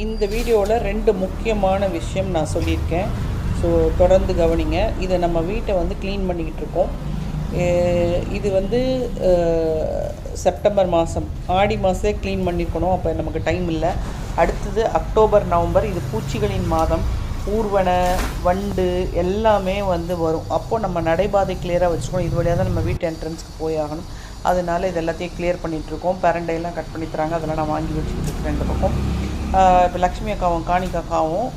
இந்த வீடியோவில் 2 முக்கியமான விஷயம் நான் சொல்லியிருக்கேன். ஸோ தொடர்ந்து கவனிங்க. இதை நம்ம வீட்டை வந்து க்ளீன் பண்ணிக்கிட்டு இருக்கோம். இது வந்து செப்டம்பர் மாதம், ஆடி மாதமே க்ளீன் பண்ணியிருக்கணும். அப்போ நமக்கு டைம் இல்லை. அடுத்தது அக்டோபர், நவம்பர், இது பூச்சிகளின் மாதம். ஊர்வனை, வண்டு எல்லாமே வந்து வரும். அப்போது நம்ம நடைபாதை கிளியராக வச்சுக்கணும். இது வழியாக தான் நம்ம வீட்டு என்ட்ரன்ஸ்க்கு போய் ஆகணும். அதனால் இது எல்லாத்தையும் கிளியர் பண்ணிகிட்ருக்கோம். பேரண்டையெல்லாம் கட் பண்ணி தராங்க. அதெல்லாம் நான் வாங்கி வச்சுக்கிட்டு இருக்கேன். இந்த பக்கம் இப்போ லக்ஷ்மி அக்காவும் காணிக்கா அக்காவும்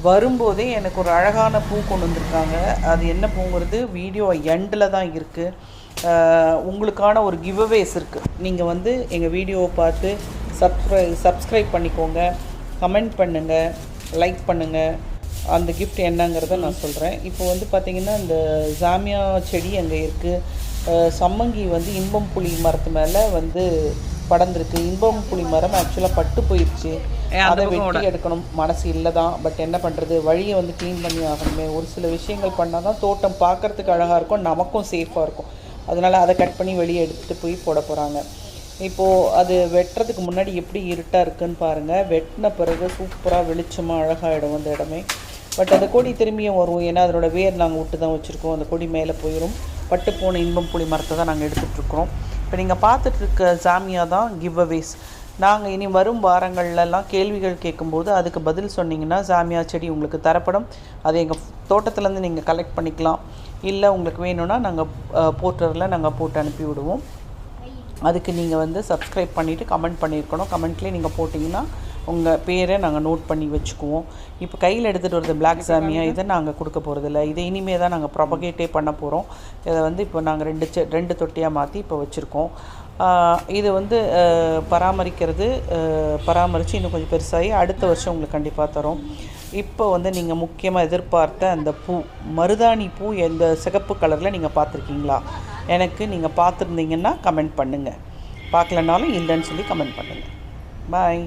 வரும்போதே எனக்கு ஒரு அழகான பூ கொண்டு வந்திருக்காங்க. அது என்ன பூங்கிறது வீடியோ எண்டில் தான் இருக்குது. உங்களுக்கான ஒரு கிவ்அவேஸ் இருக்குது. நீங்கள் வந்து எங்கள் வீடியோவை பார்த்து சப்ஸ்கிரைப் பண்ணிக்கோங்க, கமெண்ட் பண்ணுங்கள், லைக் பண்ணுங்கள். அந்த கிஃப்ட் என்னங்கிறத நான் சொல்கிறேன். இப்போ வந்து பார்த்திங்கன்னா இந்த ஜாமியா செடி அங்கே இருக்குது. சம்மங்கி வந்து இன்பம் புளி மரத்து மேலே வந்து படர்ந்துருக்கு. இன்பம் புளி மரம் ஆக்சுவலாக பட்டு போயிடுச்சு. அதை வெட்டி எடுக்கணும் மனசு இல்லை தான். பட் என்ன பண்ணுறது, வழியை வந்து க்ளீன் பண்ணி ஆகணுமே. ஒரு சில விஷயங்கள் பண்ணால் தான் தோட்டம் பார்க்குறதுக்கு அழகாக இருக்கும், நமக்கும் சேஃபாக இருக்கும். அதனால் அதை கட் பண்ணி வெளியே எடுத்துகிட்டு போய் போட போகிறாங்க. இப்போது அது வெட்டுறதுக்கு முன்னாடி எப்படி இருட்டாக இருக்குதுன்னு பாருங்கள். வெட்டின பிறகு சூப்பராக வெளிச்சமாக அழகாகிடும் அந்த இடமே. பட் அந்த கொடி திரும்பியும் வரும். ஏன்னா அதனோட வேர் நாங்கள் விட்டு தான் வச்சுருக்கோம். அந்த கொடி மேலே போயிடும். பட்டு போன இன்பம் புளி மரத்தை தான் நாங்கள் எடுத்துகிட்ருக்குறோம். இப்போ நீங்கள் பார்த்துட்ருக்க ஜாமியா தான் கிவ்அவேஸ். நாங்கள் இனி வரும் வாரங்கள்லாம் கேள்விகள் கேட்கும்போது அதுக்கு பதில் சொன்னீங்கன்னா ஜாமியா செடி உங்களுக்கு தரப்படும். அதை எங்கள் தோட்டத்துலேருந்து நீங்கள் கலெக்ட் பண்ணிக்கலாம். இல்லை உங்களுக்கு வேணும்னா நாங்கள் போர்ட்டரில் நாங்கள் போட்டு அனுப்பி விடுவோம். அதுக்கு நீங்கள் வந்து சப்ஸ்கிரைப் பண்ணிவிட்டு கமெண்ட் பண்ணியிருக்கணும். கமெண்ட்லேயே நீங்கள் போட்டிங்கன்னா உங்கள் பேரை நாங்கள் நோட் பண்ணி வச்சுக்குவோம். இப்போ கையில் எடுத்துகிட்டு வரது பிளாக் ஜாமியா, இதை நாங்கள் கொடுக்க போகிறதில்ல. இதை இனிமேல் தான் நாங்கள் ப்ரொபகேட்டே பண்ண போகிறோம். இதை வந்து இப்போ நாங்கள் ரெண்டு தொட்டியாக மாற்றி இப்போ வச்சுருக்கோம். இது வந்து பராமரித்து இன்னும் கொஞ்சம் பெருசாகி அடுத்த வருஷம் உங்களுக்கு கண்டிப்பாக தரோம். இப்போ வந்து நீங்கள் முக்கியமாக எதிர்பார்த்த அந்த பூ, மருதாணி பூ, எந்த சிகப்பு கலரில் நீங்கள் பார்த்துருக்கீங்களா? எனக்கு நீங்கள் பார்த்துருந்தீங்கன்னா கமெண்ட் பண்ணுங்கள். பார்க்கலனாலும் இல்லைன்னு சொல்லி கமெண்ட் பண்ணுங்கள். பாய்.